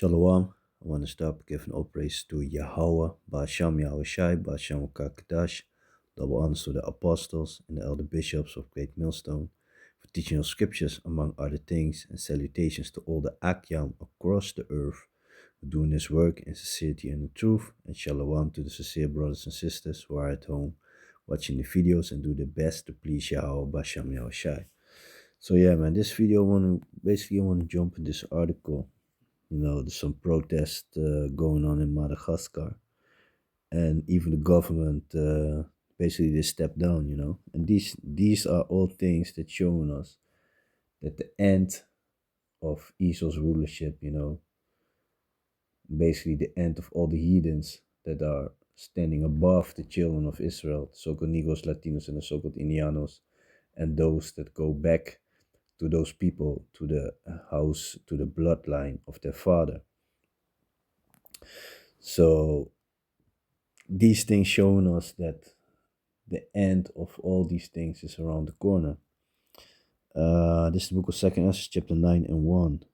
Shalom. I want to start giving all praise to Yahweh, Ba'asham Yahushai, Ba'asham Kakadash, double honors to the apostles and the elder bishops of Great Millstone for teaching us scriptures, among other things, and salutations to all the Akyam across the earth who doing this work in sincerity and in truth, and shalom to the sincere brothers and sisters who are at home watching the videos and do their best to please Yahweh, Ba'asham Yahushai. So yeah, man, this video I want to jump in this article. There's some protest going on in Madagascar, and even the government basically they stepped down. And these are all things that showing us that the end of Esau's rulership. Basically the end of all the heathens that are standing above the children of Israel, so-called Negros, Latinos, and the so-called Indianos, and those that go back to those people, to the house, to the bloodline of their father. So these things showing us that the end of all these things is around the corner. This is the book of 2 Esdras, chapter 9 and 1.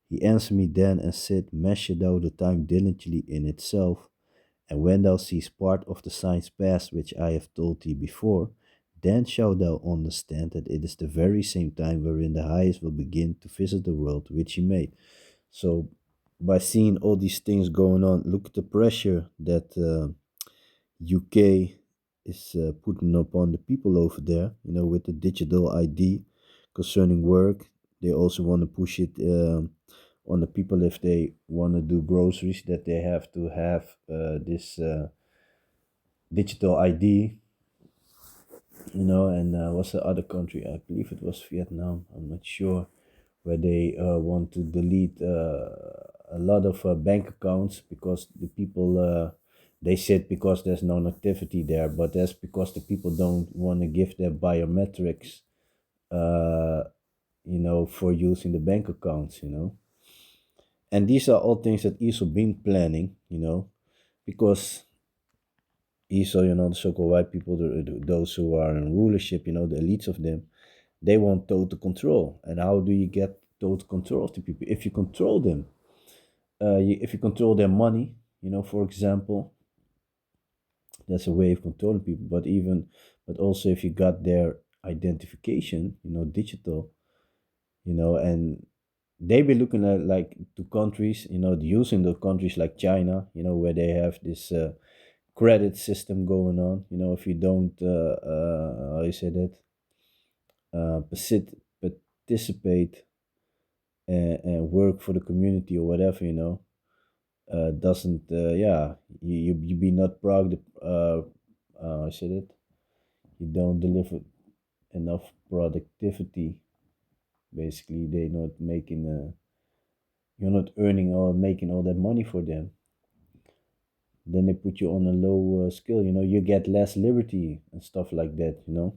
He answered me then and said, measure thou the time diligently in itself, and when thou seest part of the signs pass which I have told thee before, then shalt thou understand that it is the very same time wherein the highest will begin to visit the world which he made. So by seeing all these things going on, look at the pressure that UK is putting upon the people over there, with the digital ID concerning work. They also want to push it on the people if they want to do groceries, that they have to have this digital ID, and what's the other country? I believe it was Vietnam, I'm not sure, where they want to delete a lot of bank accounts because the people they said because there's no activity there, but that's because the people don't want to give their biometrics, for using the bank accounts, And these are all things that Esau been planning, because Esau, the so-called white people, those who are in rulership, the elites of them, they want total control. And how do you get total control of the people? If you control them, if you control their money, for example, that's a way of controlling people. But also if you got their identification, digital, and they be looking at like to countries, using the countries like China, where they have this credit system going on. If you don't, how you say that, participate and work for the community or whatever, doesn't, you be not proud, I said it, you don't deliver enough productivity. Basically, they're not making, you're not earning or making all that money for them. Then they put you on a low skill, you get less liberty and stuff like that, you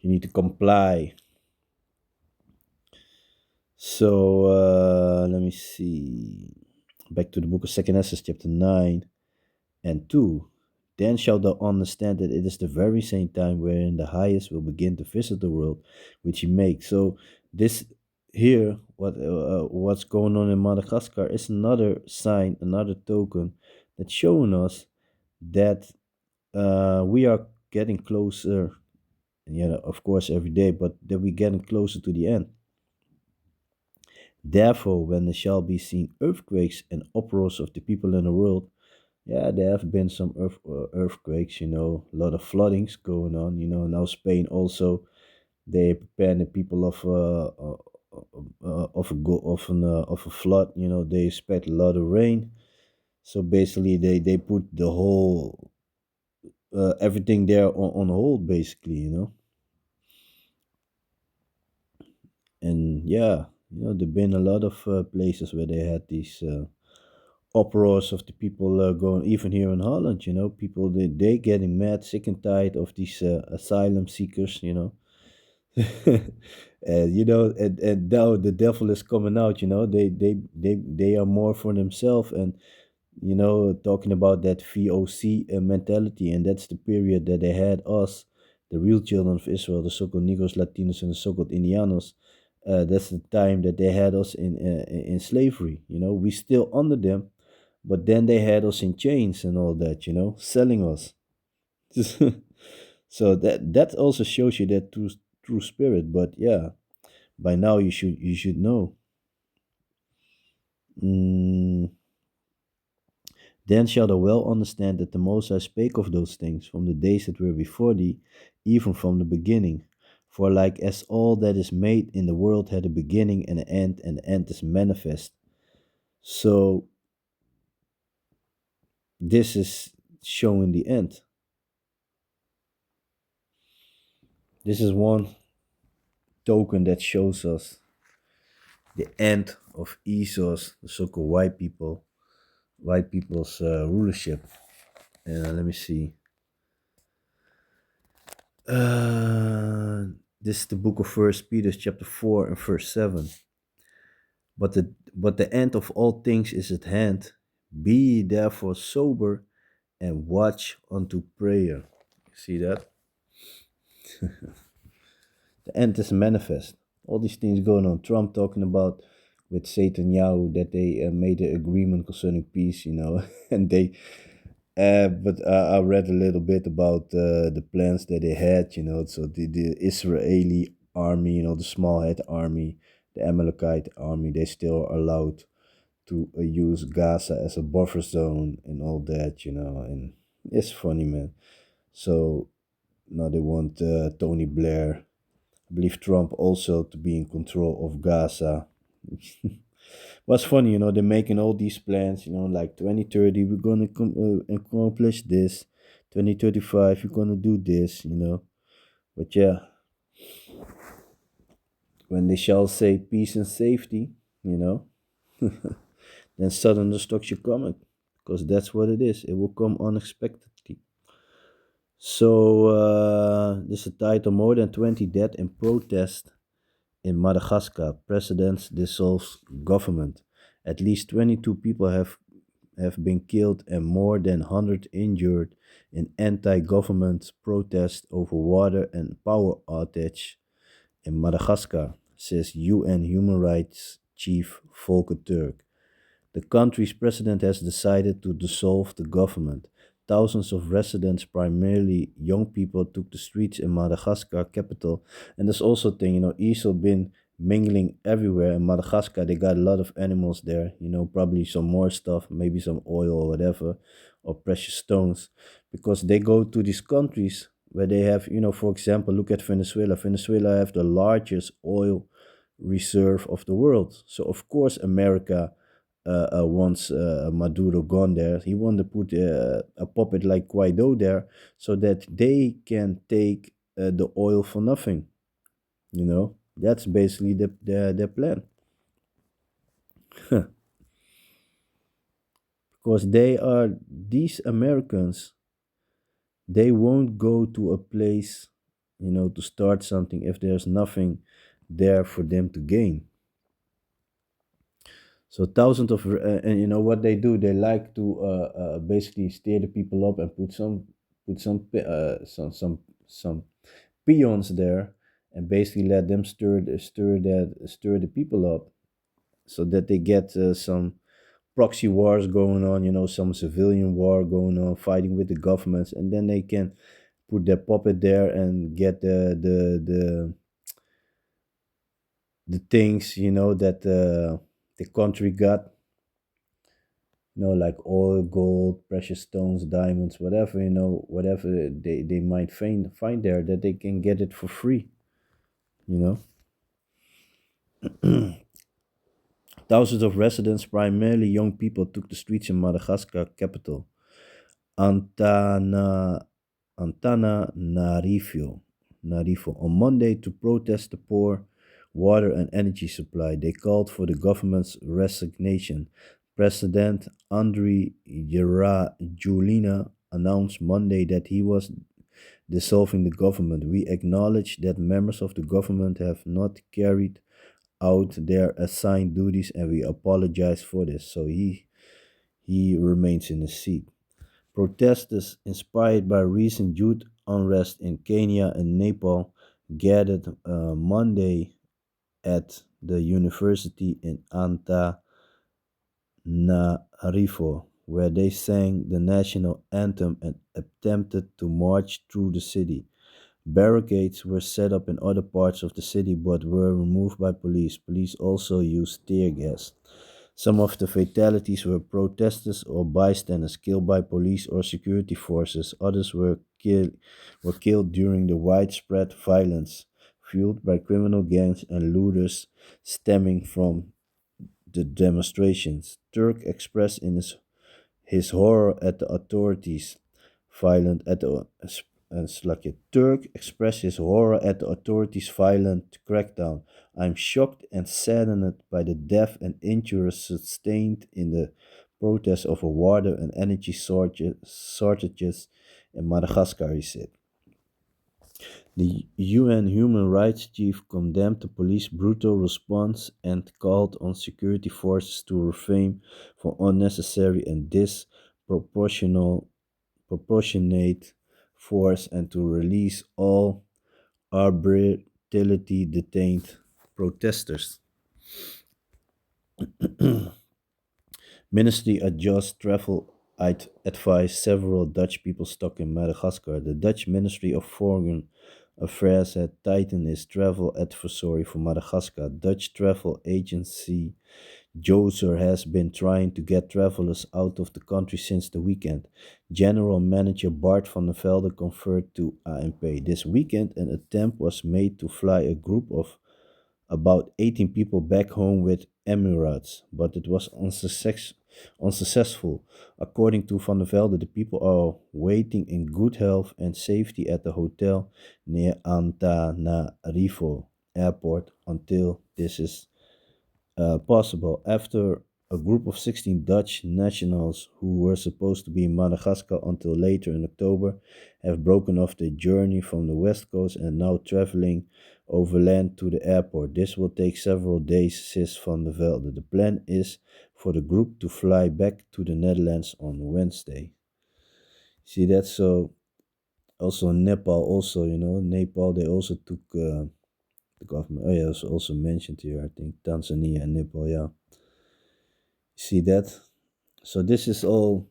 need to comply. So let me see. Back to the book of 2 Esdras, chapter 9 and 2. Then shalt thou understand that it is the very same time wherein the highest will begin to visit the world which he makes. So this here, what's going on in Madagascar is another sign, another token that's showing us that we are getting closer, of course every day, but that we're getting closer to the end. Therefore, when there shall be seen earthquakes and uproars of the people in the world, there have been some earthquakes, a lot of floodings going on, now Spain also, they prepare the people of a flood, they expect a lot of rain. So basically they put the whole, everything there on hold, basically, And there've been a lot of places where they had these uproars of the people going, even here in Holland, people they getting mad, sick and tired of these asylum seekers, and now the devil is coming out, they are more for themselves, and talking about that VOC mentality, and that's the period that they had us, the real children of Israel, the so-called Negros, Latinos, and the so-called Indianos, That's the time that they had us in slavery. We still under them, but then they had us in chains and all that. Selling us. So that also shows you that true spirit. But yeah, by now you should know. Mm, then shall thou well understand that the Most High spake of those things from the days that were before thee, even from the beginning. For like as all that is made in the world had a beginning and the end is manifest. So this is showing the end. This is one token that shows us the end of Esau's, the so-called white people's rulership. And let me see. Uh, this is the book of First Peter, chapter 4 and verse 7. But the end of all things is at hand. Be ye therefore sober and watch unto prayer. See that? The end is manifest. All these things going on. Trump talking about with Satan Yahoo that they made an agreement concerning peace, and they. But I read a little bit about the plans that they had, So the Israeli army, the small head army, the Amalekite army, they still are allowed to use Gaza as a buffer zone and all that, And it's funny, man. So now they want Tony Blair, I believe Trump also to be in control of Gaza. What's funny, they're making all these plans, like 2030, we're going to accomplish this. 2035, we're going to do this. But yeah, when they shall say peace and safety, you know, then sudden destruction coming. Because that's what it is. It will come unexpectedly. So, this is a title More Than 20 Dead in Protest in Madagascar. President dissolves government. At least 22 people have been killed and more than 100 injured in anti-government protest over water and power outage in Madagascar, says UN Human Rights Chief Volker Turk. The country's president has decided to dissolve the government. Thousands of residents, primarily young people, took the streets in Madagascar capital. And there's also a thing, Esau been mingling everywhere. In Madagascar, they got a lot of animals there, probably some more stuff, maybe some oil or whatever, or precious stones. Because they go to these countries where they have, for example, look at Venezuela. Venezuela have the largest oil reserve of the world. So of course America wants Maduro gone there. He wanted to put a puppet like Guaido there so that they can take the oil for nothing. That's basically their plan. Because these Americans, they won't go to a place, to start something if there's nothing there for them to gain. So thousands of and what they do, they like to basically steer the people up and put some peons there, and basically let them stir the people up, so that they get some proxy wars going on, some civilian war going on, fighting with the governments, and then they can put their puppet there and get the things that the country got, like oil, gold, precious stones, diamonds, whatever, whatever they might find there, that they can get it for free, you know. Thousands of residents, primarily young people, took the streets in Madagascar capital, Antana, Antananarivo, on Monday to protest the poor water and energy supply. They called for the government's resignation. President Andry Julina announced Monday that he was dissolving the government. We acknowledge that members of the government have not carried out their assigned duties and we apologize for this. So he remains in his seat. Protesters inspired by recent youth unrest in Kenya and Nepal gathered Monday at the university in Antananarivo, where they sang the national anthem and attempted to march through the city. Barricades were set up in other parts of the city but were removed by police. Police also used tear gas. Some of the fatalities were protesters or bystanders killed by police or security forces. Others were killed during the widespread violence fueled by criminal gangs and looters stemming from the demonstrations. Turk expressed in his horror at the authorities violent at the like a Turk expressed his horror at the authorities' violent crackdown. I'm shocked and saddened by the death and injuries sustained in the protest over water and energy shortages in Madagascar, he said. The UN Human Rights Chief condemned the police's brutal response and called on security forces to refrain from unnecessary and disproportional proportionate force and to release all arbitrarily detained protesters. Ministry adjusts travel advised several Dutch people stuck in Madagascar. The Dutch Ministry of Foreign Affairs had tightened its travel advisory for Madagascar. Dutch travel agency Joser has been trying to get travelers out of the country since the weekend. General Manager Bart van der Velde conferred to ANP. This weekend, an attempt was made to fly a group of about 18 people back home with Emirates, but it was unsuccessful. According to Van der Velde, the people are waiting in good health and safety at the hotel near Antananarivo airport until this is possible after a group of 16 Dutch nationals who were supposed to be in Madagascar until later in October have broken off their journey from the west coast and now traveling overland to the airport. This will take several days, says Van der Velde. The plan is for the group to fly back to the Netherlands on Wednesday. See that? So also Nepal, also Nepal, they also took the government. Oh yeah, it's also mentioned here. I think Tanzania and Nepal. Yeah, see that? So this is all.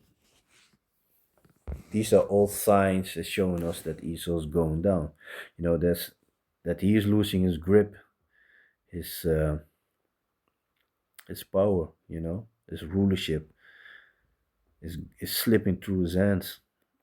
These are all signs that's showing us that Esau's going down. That's that he is losing his grip, his uh, his power. His rulership is slipping through his hands.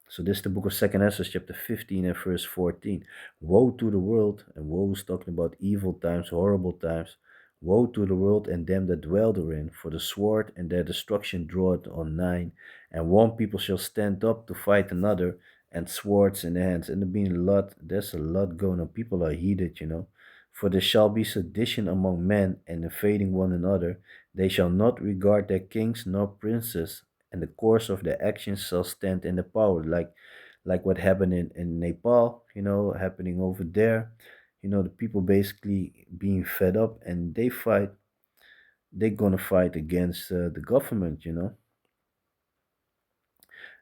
So this is the book of Second Ezra, chapter 15 and verse 14. Woe to the world, and woe is talking about evil times, horrible times. Woe to the world and them that dwell therein, for the sword and their destruction draweth on nigh, and one people shall stand up to fight another, and swords in their hands. And there's a lot going on. People are heated. For there shall be sedition among men, and invading one another. They shall not regard their kings nor princes, and the course of their actions shall stand in the power, like what happened in Nepal, happening over there. The people basically being fed up, and they're gonna fight against the government.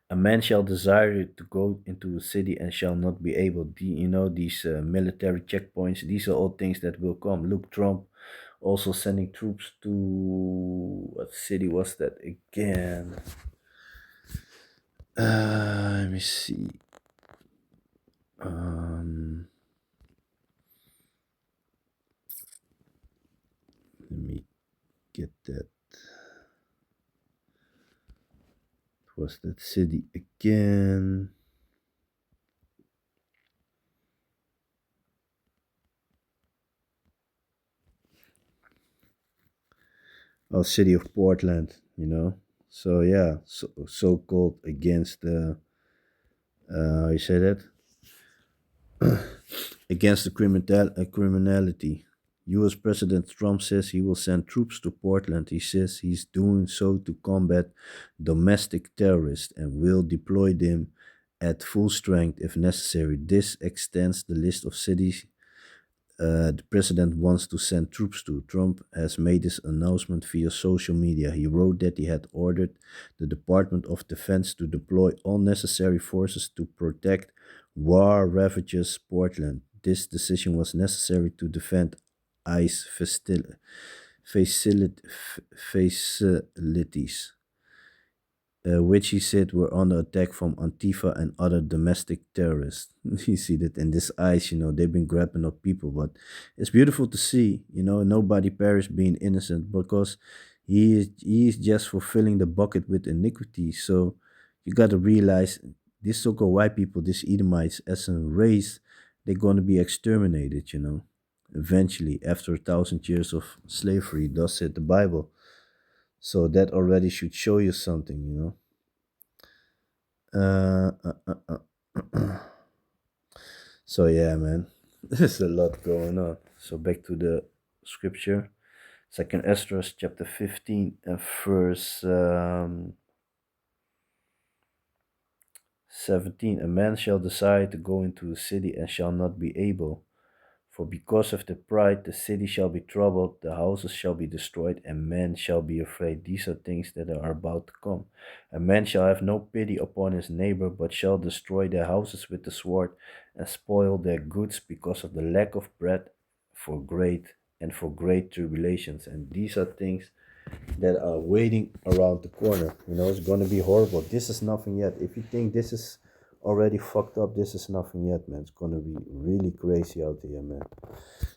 A man shall desire to go into a city and shall not be able. These military checkpoints, these are all things that will come. Look, Trump also sending troops to, what city was that again? Let me see. Um, Let me get that. Was that city again? Oh, city of Portland. So yeah, so called against the how you say that, against the criminality. U.S. President Trump says he will send troops to Portland. He says he's doing so to combat domestic terrorists and will deploy them at full strength if necessary. This extends the list of cities the president wants to send troops to. Trump has made this announcement via social media. He wrote that he had ordered the Department of Defense to deploy all necessary forces to protect war ravages Portland. This decision was necessary to defend ICE facilities, which he said were under attack from Antifa and other domestic terrorists. You see that in this ICE, they've been grabbing up people, but it's beautiful to see, nobody perished being innocent because he is just fulfilling the bucket with iniquity. So you got to realize these so-called white people, these Edomites, as a race, they're going to be exterminated, eventually after 1,000 years of slavery. Thus said the Bible. So that already should show you something, Uh, uh, uh, so yeah, man, there's a lot going on. So back to the scripture, Second Esdras chapter 15 and verse 17. A man shall desire to go into a city and shall not be able. For because of the pride, the city shall be troubled, the houses shall be destroyed, and men shall be afraid. These are things that are about to come. A man shall have no pity upon his neighbor, but shall destroy their houses with the sword, and spoil their goods because of the lack of bread for great tribulations. And these are things that are waiting around the corner. It's gonna be horrible. This is nothing yet. If you think this is already fucked up, this is nothing yet, man. It's gonna be really crazy out here, man.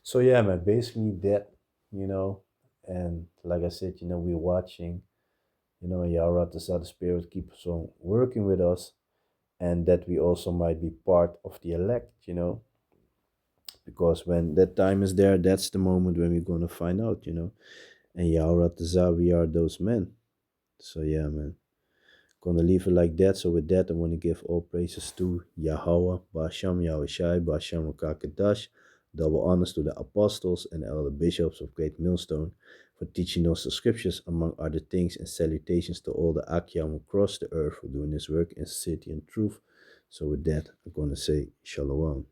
So yeah, man, basically that, you know, and like I said, we're watching, Yara, the other spirit keeps on working with us, and that we also might be part of the elect, because when that time is there, that's the moment when we're gonna find out, and Yara, we are those men. So yeah, man. Gonna leave it like that. So with that, I want to give all praises to Yahweh, Basham Yahushai, Basham Rakakadash. Double honors to the apostles and elder bishops of Great Millstone for teaching us the scriptures, among other things, and salutations to all the Akyam across the earth for doing this work in sincerity and truth. So with that, I'm gonna say Shalom.